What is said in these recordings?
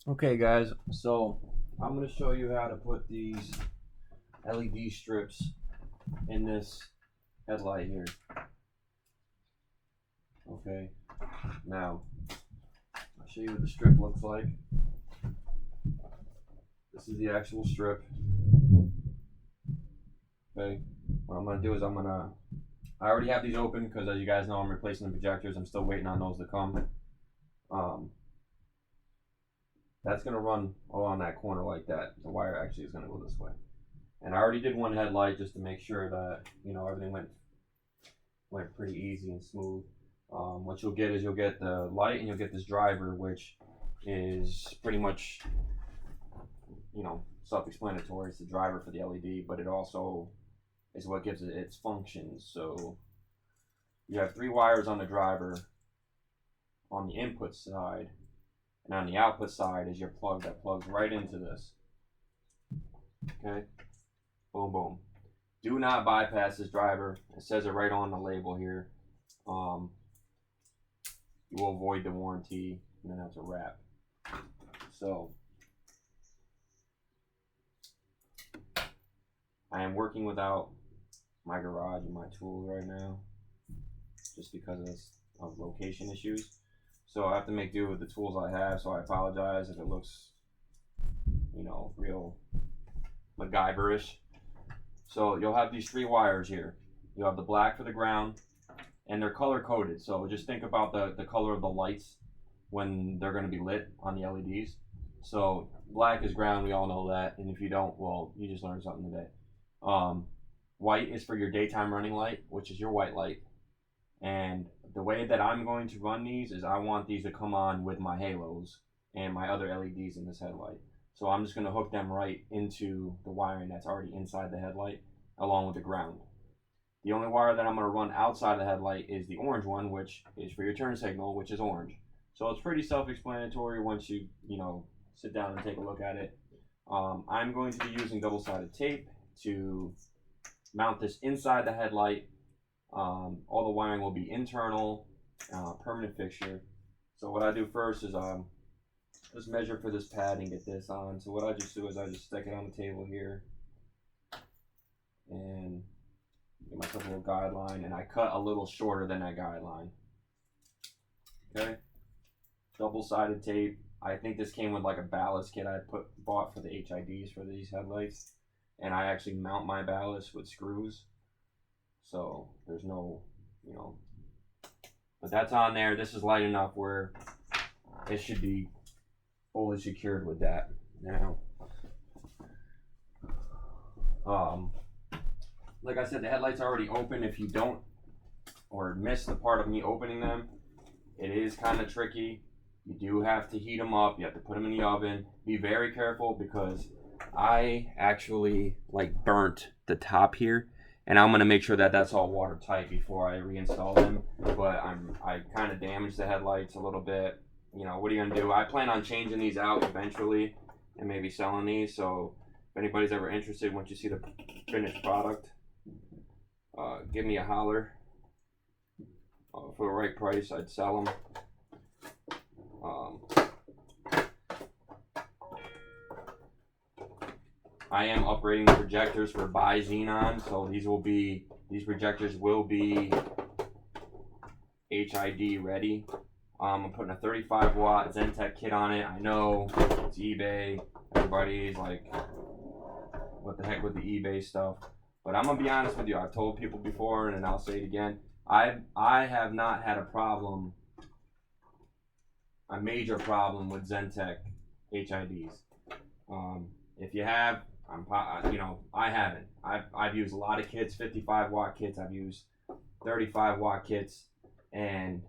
Okay guys, so I'm going to show you how to put these LED strips in this headlight here. Okay, now I'll show you what the strip looks like. This is the actual strip. Okay, what I'm going to do is I already have these open because as you guys know I'm replacing the projectors. I'm still waiting on those to come. That's going to run along that corner like that. The wire actually is going to go this way. And I already did one headlight just to make sure that, you know, everything went pretty easy and smooth. What you'll get is you'll get the light and you'll get this driver, which is pretty much, you know, self-explanatory. It's the driver for the LED, but it also is what gives it its functions. So you have 3 wires on the driver on the input side, and on the output side is your plug that plugs right into this. Okay, boom, boom. Do not bypass this driver. It says it right on the label here. You will avoid the warranty, and then that's a wrap. So I am working without my garage and my tools right now, just because of location issues. So I have to make do with the tools I have. So I apologize if it looks, you know, real MacGyverish. So you'll have these 3 wires here. You'll have the black for the ground, and they're color coded. So just think about the color of the lights when they're going to be lit on the LEDs. So black is ground, we all know that. And if you don't, well, you just learned something today. White is for your daytime running light, which is your white light. And the way that I'm going to run these is I want these to come on with my halos and my other LEDs in this headlight. So I'm just going to hook them right into the wiring that's already inside the headlight along with the ground. The only wire that I'm going to run outside the headlight is the orange one, which is for your turn signal, which is orange. So it's pretty self-explanatory once you sit down and take a look at it. I'm going to be using double-sided tape to mount this inside the headlight. All the wiring will be internal, permanent fixture. So what I do first is just measure for this pad and get this on. So what I just do is I just stick it on the table here and get myself a little guideline, and I cut a little shorter than that guideline. Okay, double-sided tape. I think this came with like a ballast kit I bought for the HIDs for these headlights, and I actually mount my ballast with screws. So there's no, you know, but that's on there. This is light enough where it should be fully secured with that. Now, like I said, the headlights are already open. If you don't or miss the part of me opening them, it is kind of tricky. You do have to heat them up. You have to put them in the oven. Be very careful because I actually burnt the top here. And I'm gonna make sure that that's all watertight before I reinstall them. But I kind of damaged the headlights a little bit. You know, what are you gonna do? I plan on changing these out eventually and maybe selling these. So if anybody's ever interested, once you see the finished product, give me a holler. For the right price, I'd sell them. I am upgrading the projectors for bi-xenon, so these projectors will be HID ready. I'm putting a 35 watt Zentech kit on it. I know it's eBay. Everybody's like, what the heck with the eBay stuff? But I'm gonna be honest with you. I've told people before, and I'll say it again. I have not had a major problem with Zentech HIDs. If you have, I haven't. I've used a lot of kits, 55 watt kits. I've used 35 watt kits, and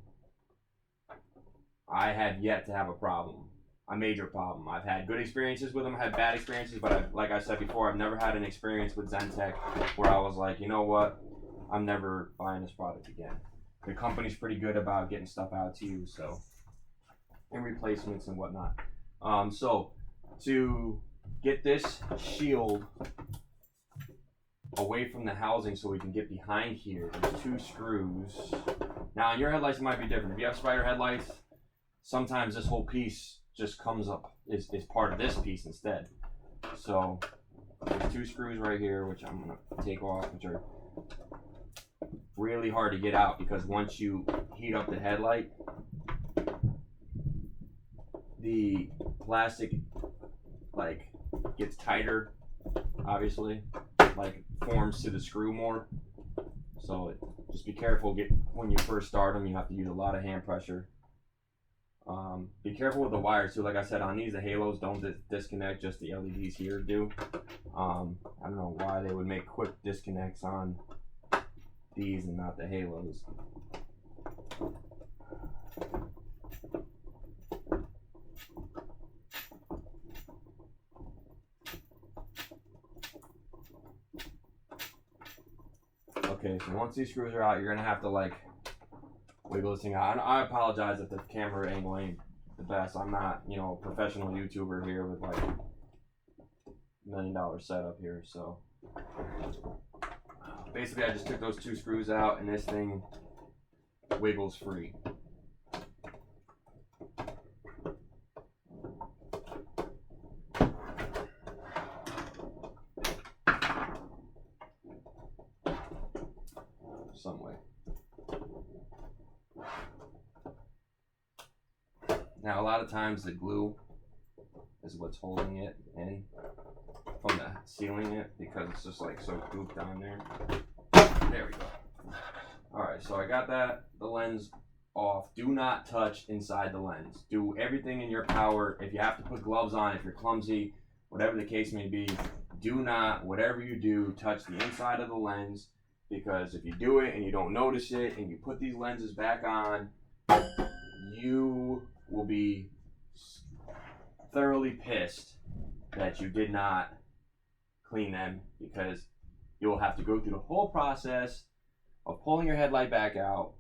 I have yet to have a major problem. I've had good experiences with them, I've had bad experiences, but like I said before, I've never had an experience with Zentech where I was like, you know what, I'm never buying this product again. The company's pretty good about getting stuff out to you, so, and replacements and whatnot. So to get this shield away from the housing so we can get behind here, there's 2 screws. Now on your headlights it might be different. If you have Spyder headlights, sometimes this whole piece just comes up is part of this piece instead. So there's 2 screws right here, which I'm gonna take off, which are really hard to get out because once you heat up the headlight, the plastic like gets tighter, obviously, like forms to the screw more. So just be careful. When you first start them, you have to use a lot of hand pressure. Be careful with the wires too. Like I said, on these, the halos don't disconnect, just the LEDs here do. I don't know why they would make quick disconnects on these and not the halos. Okay, so once these screws are out, you're gonna have to like wiggle this thing out. I apologize if the camera angle ain't the best. I'm not, you know, a professional YouTuber here with like $1 million setup here. So basically, I just took those 2 screws out, and this thing wiggles free. Some way. Now, a lot of times the glue is what's holding it in from the sealing it because it's just like so gooped on there. There we go. Alright, so I got the lens off. Do not touch inside the lens. Do everything in your power. If you have to put gloves on, if you're clumsy, whatever the case may be, do not, whatever you do, touch the inside of the lens, because if you do it and you don't notice it and you put these lenses back on, you will be thoroughly pissed that you did not clean them, because you'll have to go through the whole process of pulling your headlight back out,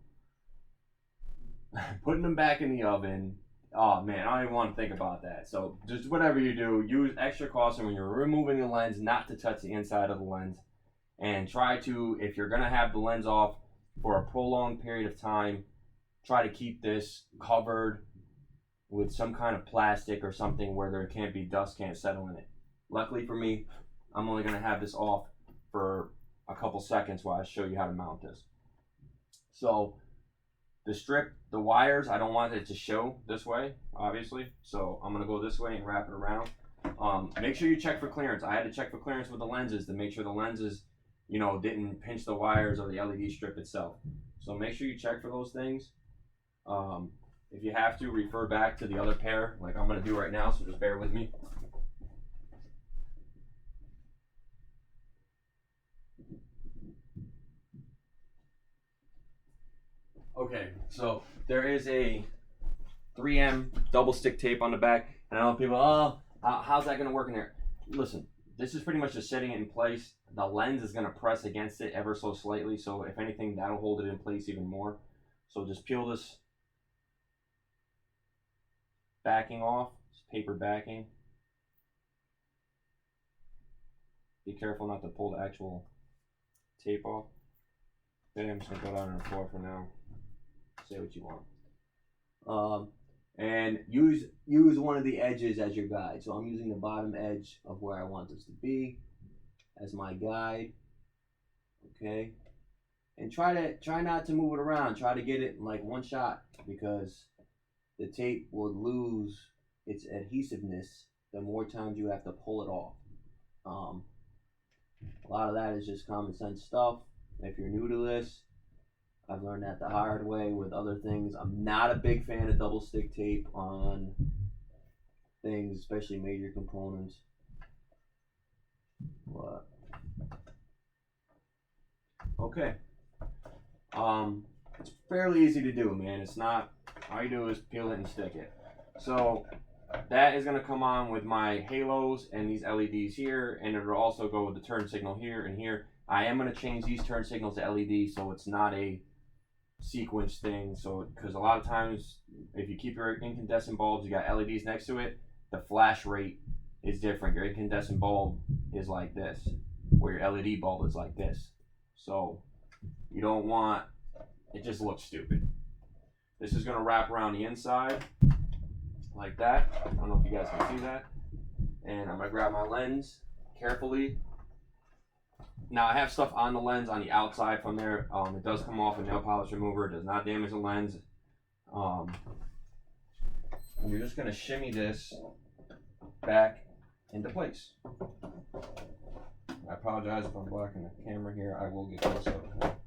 putting them back in the oven. Oh man, I don't even want to think about that. So just whatever you do, use extra caution when you're removing the lens not to touch the inside of the lens, and try to, if you're going to have the lens off for a prolonged period of time, try to keep this covered with some kind of plastic or something where there can't be dust, can't settle in it. Luckily for me, I'm only going to have this off for a couple seconds while I show you how to mount this. So the strip, the wires, I don't want it to show this way, obviously. So I'm going to go this way and wrap it around. Make sure you check for clearance. I had to check for clearance with the lenses to make sure the lenses, you know, didn't pinch the wires or the LED strip itself. So make sure you check for those things. If you have to, refer back to the other pair like I'm going to do right now, so just bear with me. Okay, so there is a 3M double stick tape on the back, and I know people, oh, how's that going to work in there? Listen, this is pretty much just setting it in place. The lens is going to press against it ever so slightly, so if anything, that'll hold it in place even more. So just peel this backing off, it's paper backing. Be careful not to pull the actual tape off. Okay, I'm just going to go down on the floor for now. Say what you want. And use one of the edges as your guide. So I'm using the bottom edge of where I want this to be as my guide. Okay, and try not to move it around. Try to get it in like one shot, because the tape will lose its adhesiveness the more times you have to pull it off. A lot of that is just common sense stuff. If you're new to this, I've learned that the hard way with other things. I'm not a big fan of double stick tape on things, especially major components. But okay. It's fairly easy to do, man. It's not, all you do is peel it and stick it. So that is going to come on with my halos and these LEDs here, and it'll also go with the turn signal here and here. I am going to change these turn signals to LED, so it's not a sequence thing. So because a lot of times if you keep your incandescent bulbs, you got LEDs next to it, the flash rate is different. Your incandescent bulb is like this, where your LED bulb is like this. So you don't want, it just looks stupid. This is going to wrap around the inside, like that. I don't know if you guys can see that. And I'm gonna grab my lens carefully. Now I have stuff on the lens on the outside from there. It does come off a nail polish remover. It does not damage the lens. You're just gonna shimmy this back into place. I apologize if I'm blocking the camera here. I will get close up.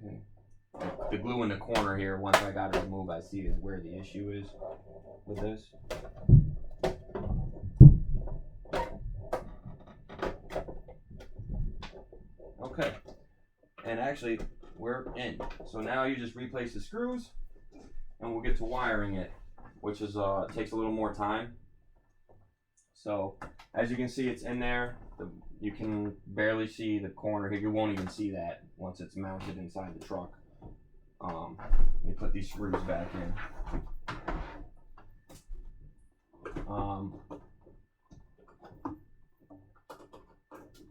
Okay. The glue in the corner here, once I got it removed, I see is where the issue is with this. Okay. And actually, we're in. So now you just replace the screws, and we'll get to wiring it, which is takes a little more time. So as you can see, it's in there. You can barely see the corner here. You won't even see that once it's mounted inside the truck. Let me put these screws back in.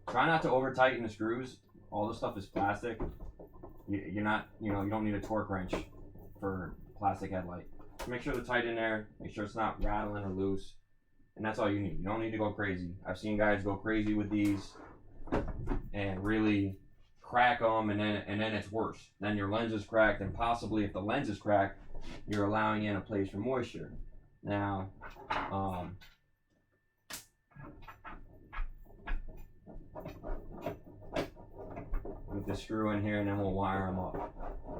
Try not to over tighten the screws. All this stuff is plastic. You don't need a torque wrench for plastic headlight. Make sure they're tight in there. Make sure it's not rattling or loose. And that's all you need. You don't need to go crazy. I've seen guys go crazy with these and really crack them, and then it's worse. Then your lens is cracked, and possibly if the lens is cracked, you're allowing in a place for moisture. Now, put the screw in here, and then we'll wire them up.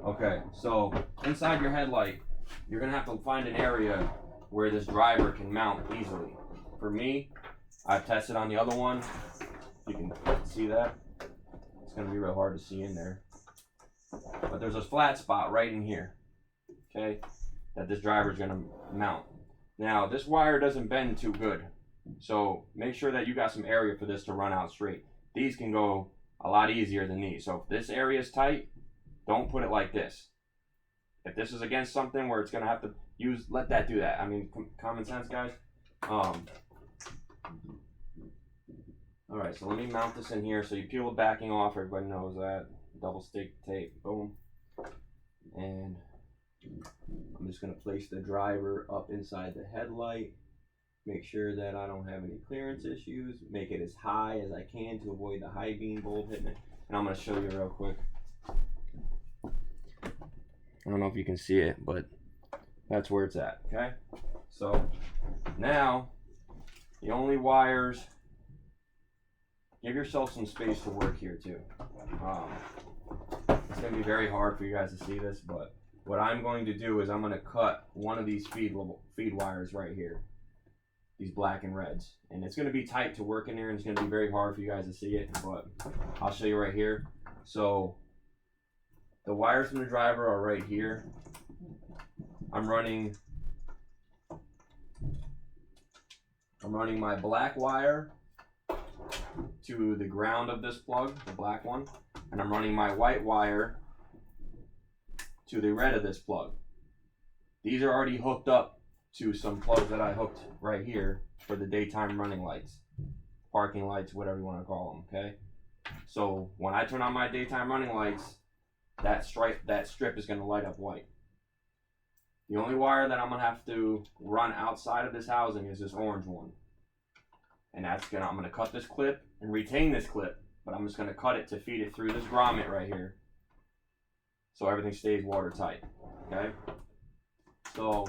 Okay, so inside your headlight, you're gonna have to find an area where this driver can mount easily. For me, I've tested on the other one. You can see that. It's gonna be real hard to see in there. But there's a flat spot right in here, okay, that this driver is gonna mount. Now, this wire doesn't bend too good, so make sure that you got some area for this to run out straight. These can go a lot easier than these. So if this area is tight, don't put it like this. If this is against something where it's gonna have to use, let that do that. I mean, common sense, guys. All right, so let me mount this in here. So you peel the backing off. Everybody knows that. Double stick tape, boom. And I'm just gonna place the driver up inside the headlight. Make sure that I don't have any clearance issues. Make it as high as I can to avoid the high beam bulb hitting it. And I'm gonna show you real quick. I don't know if you can see it, but that's where it's at, okay? So now, the only wires, give yourself some space to work here too. It's gonna be very hard for you guys to see this, but what I'm going to do is I'm gonna cut one of these feed wires right here. These black and reds. And it's gonna be tight to work in there, and it's gonna be very hard for you guys to see it, but I'll show you right here. So the wires from the driver are right here. I'm running my black wire to the ground of this plug, the black one, and I'm running my white wire to the red of this plug. These are already hooked up to some plugs that I hooked right here for the daytime running lights, parking lights, whatever you want to call them, okay? So when I turn on my daytime running lights, that strip is going to light up white. The only wire that I'm going to have to run outside of this housing is this orange one. And I'm going to cut this clip and retain this clip, but I'm just going to cut it to feed it through this grommet right here, so everything stays watertight, okay? So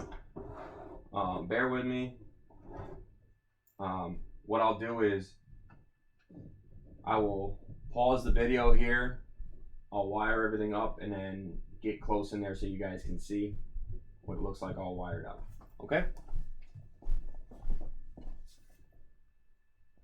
bear with me. What I'll do is I will pause the video here. I'll wire everything up and then get close in there so you guys can see what it looks like all wired up. Okay?